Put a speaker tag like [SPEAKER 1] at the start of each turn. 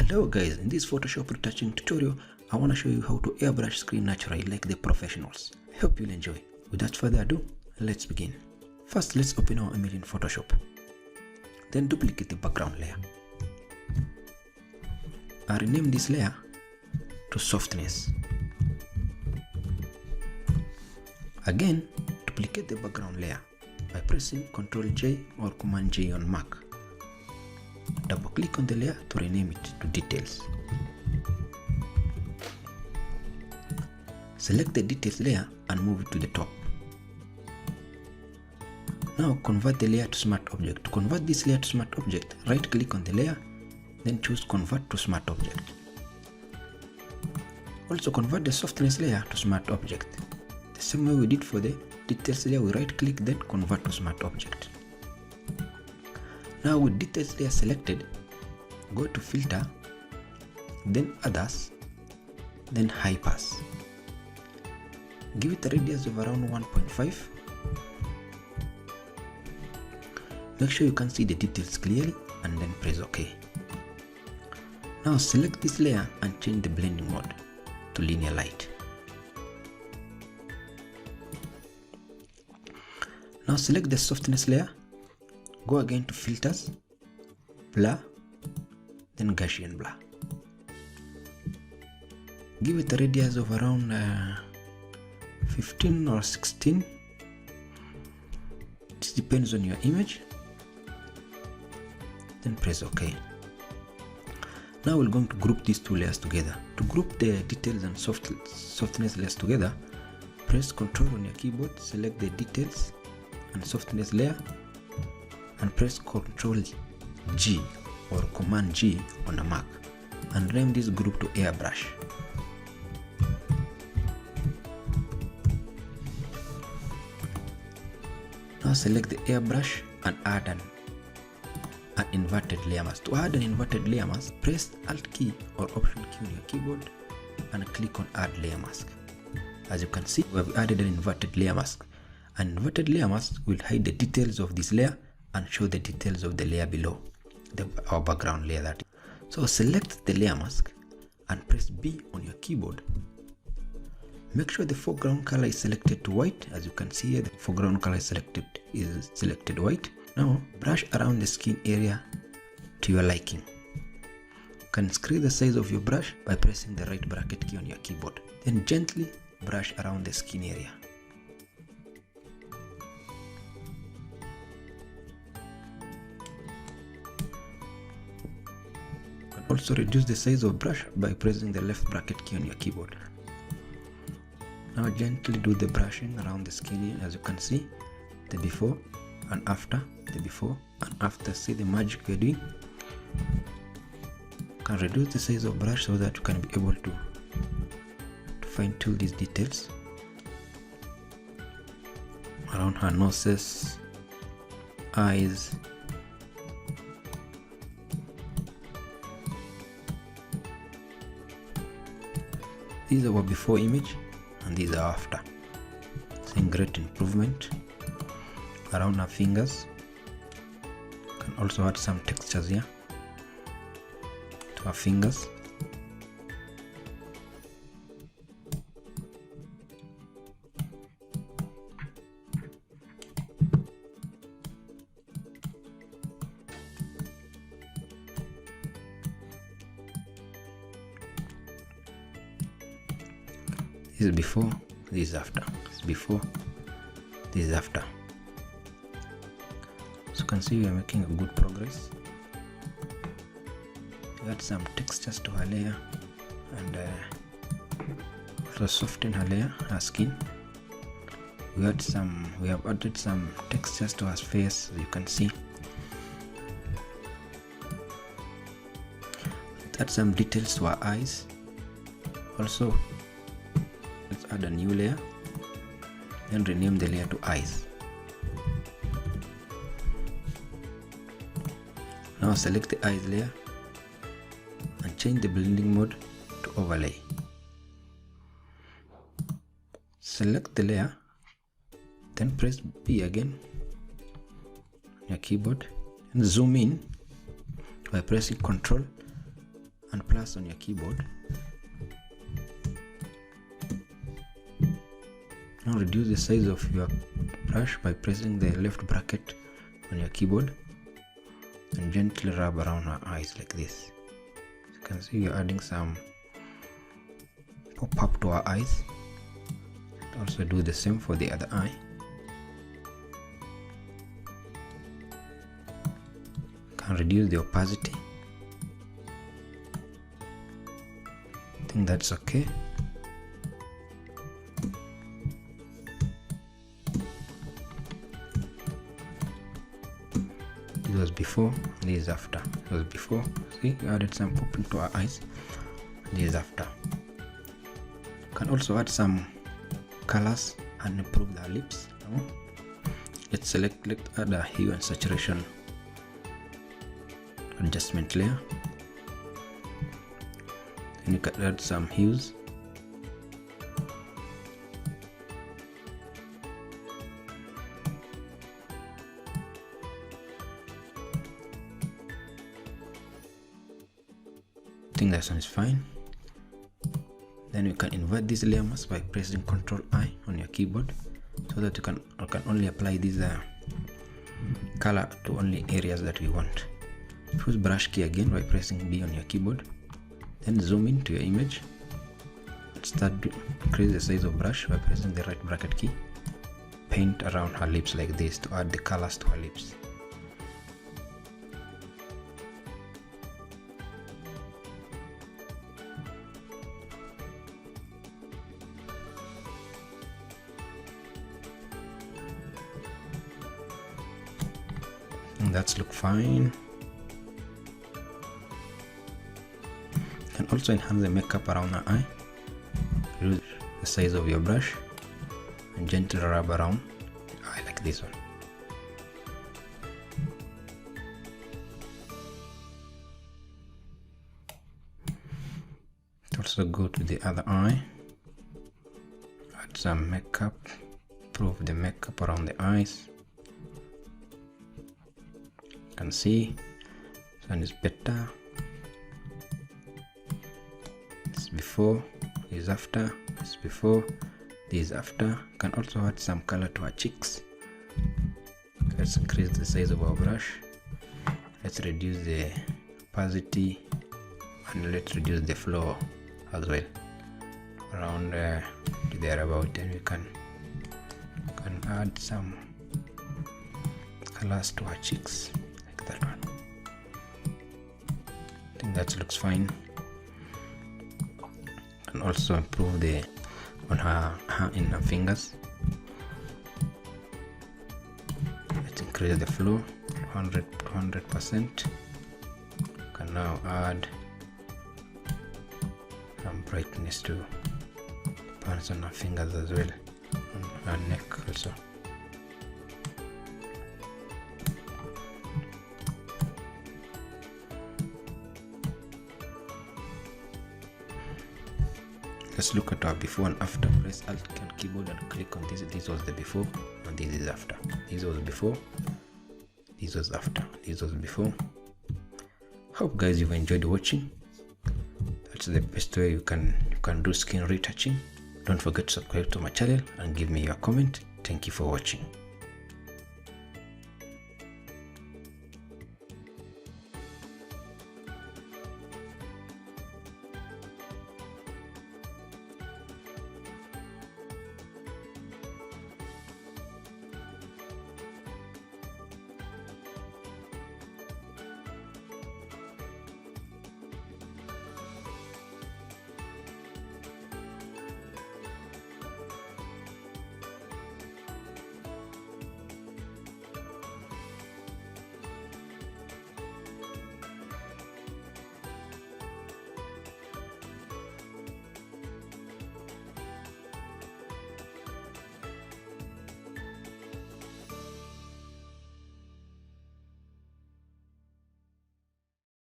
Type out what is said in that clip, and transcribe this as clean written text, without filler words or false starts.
[SPEAKER 1] Hello guys, in this Photoshop retouching tutorial, I want to show you how to airbrush screen naturally like the professionals. I hope you'll enjoy. Without further ado, let's begin. First, let's open our image in Photoshop. Then duplicate the background layer. I rename this layer to softness. Again, duplicate the background layer by pressing Ctrl J or Command J on Mac. Double click on the layer to rename it to details. Select the details layer and move it to the top. Now convert the layer to smart object. To convert this layer to smart object, right click on the layer, then choose convert to smart object. Also convert the softness layer to smart object. The same way we did for the details layer, we right click then convert to smart object. Now with details layer selected, go to filter, then others, then high pass. Give it a radius of around 1.5. Make sure you can see the details clearly and then press OK. Now select this layer and change the blending mode to linear light. Now select the softness layer. Go again to filters, blur, then Gaussian blur. Give it a radius of around 15 or 16. This depends on your image. Then press OK. Now we're going to group these two layers together. To group the details and softness layers together, press Ctrl on your keyboard, select the details and softness layer, and press Ctrl G or Command G on the Mac and rename this group to airbrush. Now select the airbrush and add an inverted layer mask. To add an inverted layer mask, press Alt key or Option key on your keyboard and click on Add Layer Mask. As you can see, we have added an inverted layer mask. An inverted layer mask will hide the details of this layer and show the details of the layer below, our background layer that. So select the layer mask and press B on your keyboard. Make sure the foreground color is selected to white. As you can see here, the foreground color is selected white. Now brush around the skin area to your liking. You can increase the size of your brush by pressing the right bracket key on your keyboard. Then gently brush around the skin area. Also reduce the size of brush by pressing the left bracket key on your keyboard. Now gently do the brushing around the skin. As you can see, the before and after, the before and after. See the magic we're doing. You can reduce the size of brush so that you can be able to fine tune these details around her noses, eyes. These are our before image and these are after. Seeing great improvement around our fingers. Can also add some textures here to our fingers. This is before, this is after. This is before, this is after. So you can see we are making a good progress. We add some textures to her layer and also soften her layer, her skin. We have added some textures to her face, as you can see. Let's add some details to her eyes. Also, let's add a new layer and rename the layer to eyes. Now select the eyes layer and change the blending mode to overlay. Select the layer, then press B again on your keyboard and zoom in by pressing Ctrl and plus on your keyboard. Now reduce the size of your brush by pressing the left bracket on your keyboard and gently rub around her eyes like this. As you can see, you're adding some pop up to her eyes. Also do the same for the other eye. Can reduce the opacity. I think that's okay. This was before, this is after. This was before. See, you added some popping to our eyes. This is after. You can also add some colors and improve the lips. Let's add a hue and saturation adjustment layer. Then you can add some hues. I think that one is fine. Then you can invert this layer mask by pressing Ctrl I on your keyboard, so that you can only apply this color to only areas that we want. Choose brush key again by pressing B on your keyboard. Then zoom in to your image. Start to increase the size of brush by pressing the right bracket key. Paint around her lips like this to add the colors to her lips. And that's look fine. You can also enhance the makeup around the eye. Reduce the size of your brush and gently rub around the eye like this one. Also go to the other eye. Add some makeup. Improve the makeup around the eyes. Can see this one is better. This is before, this is after, this is before, this is after. You can also add some color to our cheeks. Let's increase the size of our brush. Let's reduce the opacity and let's reduce the flow as well. Around to there about, and we can add some colors to our cheeks. That one. I think that looks fine. And also improve the on her in her fingers. Let's increase the flow 100%. Can now add some brightness to parts on her fingers as well, on her neck also. Let's look at our before and after. Press Alt on keyboard and click on this. This was the before and this is after. This was before, this was after, this was before. Hope guys you've enjoyed watching. That's the best way you can do skin retouching. Don't forget to subscribe to my channel and give me your comment. Thank you for watching.